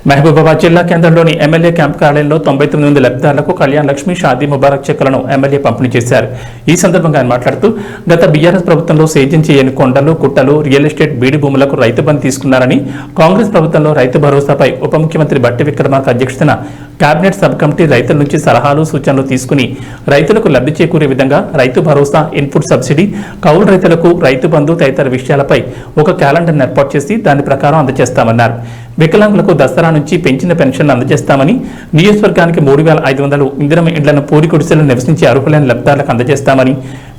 మహబూబాబాద్ జిల్లా కేంద్రంలోని MLA camp కార్యాలయంలో 99 మంది లబ్ధిదారులకు కళ్యాణ్ లక్ష్మి షాదీ ముబారక్ చెక్కులను ఎమ్మెల్యే పంపిణీ చేశారు. ఈ సందర్భంగా ఆయన మాట్లాడుతూ గత బీఆర్ఎస్ ప్రభుత్వంలో సేద్యం చేయని కొండలు, కుట్టలు, రియల్ ఎస్టేట్ బీడి భూములకు రైతు బంధు తీసుకున్నారని, కాంగ్రెస్ ప్రభుత్వంలో రైతు భరోసాపై ఉప ముఖ్యమంత్రి బట్టి విక్రమార్క అధ్యక్షతన కేబినెట్ సబ్ కమిటీ రైతుల నుంచి సలహాలు, సూచనలు తీసుకుని రైతులకు లబ్ధి చేకూరే విధంగా రైతు భరోసా, ఇన్పుట్ సబ్సిడీ, కౌలు రైతులకు రైతు బంధు తదితర విషయాలపై ఒక క్యాలెండర్ను ఏర్పాటు చేసి దాని ప్రకారం అందజేస్తామన్నారు. వికలాంగులకు దసరా నుంచి పెంచిన పెన్షన్లు అందజేస్తామని, నియోజకవర్గానికి 3,500 ఇందిరమ్మ ఇండ్లను పూరి గుడిసెలు నివసించి అర్హులైన లబ్ధిదారులకు అందజేస్తామని,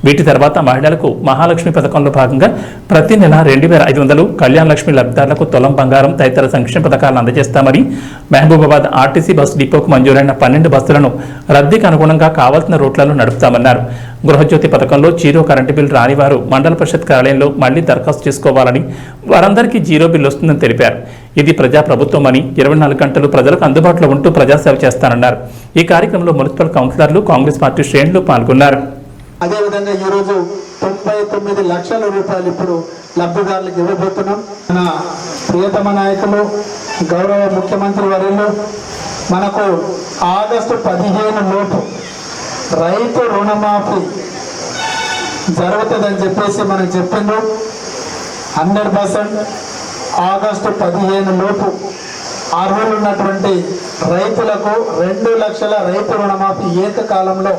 వీటి తర్వాత మహిళలకు మహాలక్ష్మి పథకంలో భాగంగా ప్రతి నెల 2,500 కళ్యాణ్ లక్ష్మి లబ్ధిదారులకు తులం బంగారం తదితర సంక్షేమ పథకాలను అందజేస్తామని, మహబూబాబాద్ ఆర్టీసీ బస్సు డిపోకు మంజూరైన 12 బస్సులను రద్దీకి అనుగుణంగా కావాల్సిన రూట్లలో నడుపుతామన్నారు. గృహజ్యోతి పథకంలో జీరో కరెంటు బిల్ రాని వారు మండల పరిషత్ కార్యాలయంలో మళ్లీ దరఖాస్తు చేసుకోవాలని, వారందరికీ జీరో బిల్ వస్తుందని తెలిపారు. ఇది ప్రజా ప్రభుత్వం అని 24 గంటలు ప్రజలకు అందుబాటులో ఉంటూ ప్రజాసేవ చేస్తానన్నారు. ఈ కార్యక్రమంలో మున్సిపల్ కౌన్సిలర్లు, కాంగ్రెస్ పార్టీ శ్రేణులు పాల్గొన్నారు. అదేవిధంగా ఈరోజు 99 లక్షల రూపాయలు ఇప్పుడు లబ్ధిదారులకు ఇవ్వబోతున్నాం. మన ప్రియతమ నాయకులు, గౌరవ ముఖ్యమంత్రి వర్యులు మనకు ఆగస్టు 15 లోపు రైతు రుణమాఫీ జరుగుతుందని చెప్పేసి మనకు చెప్పిండ్రు. 100% ఆగస్టు 15 లోపు అర్హులు ఉన్నటువంటి రైతులకు 2 లక్షల రైతు రుణమాఫీ ఏకకాలంలో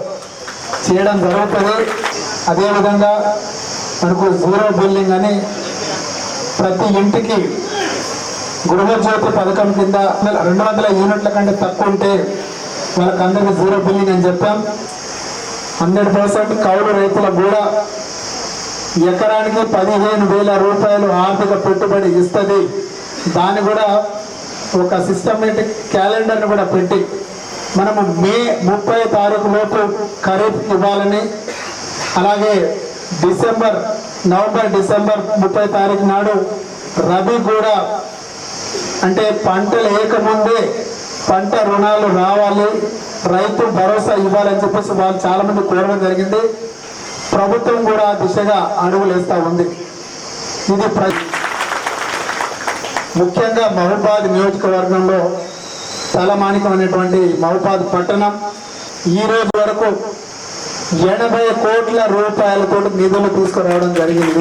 చేయడం జరుగుతుంది. అదేవిధంగా మనకు జీరో బిల్లింగ్ అని ప్రతి ఇంటికి గృహజ్యోతి పథకం కింద 200 యూనిట్ల కంటే తక్కువ ఉంటే వాళ్ళకందరికీ జీరో బిల్లింగ్ అని చెప్పాం. 100% కౌలు రైతులకు కూడా ఎకరానికి 15,000 రూపాయలు ఆర్థిక పెట్టుబడి ఇస్తుంది. దాన్ని కూడా ఒక సిస్టమేటిక్ క్యాలెండర్ని కూడా పెట్టి మనము మే 30 తారీఖు లోపు ఖరీఫ్ ఇవ్వాలని, అలాగే నవంబర్ డిసెంబర్ 30 తారీఖు నాడు రబీ కూడా, అంటే పంటలు వేయకముందే పంట రుణాలు రావాలి, రైతు భరోసా ఇవ్వాలని చెప్పేసి వాళ్ళు చాలా మంది కోరడం జరిగింది. ప్రభుత్వం కూడా దిశగా అడుగులు వేస్తూ ఉంది. ఇది ముఖ్యంగా మహబూబాబాద్ నియోజకవర్గంలో తలమానికం అనేటువంటి మహబూబాబాద్ పట్టణం ఈ రోజు వరకు 80 కోట్ల రూపాయలతో నిధులు తీసుకురావడం జరిగింది.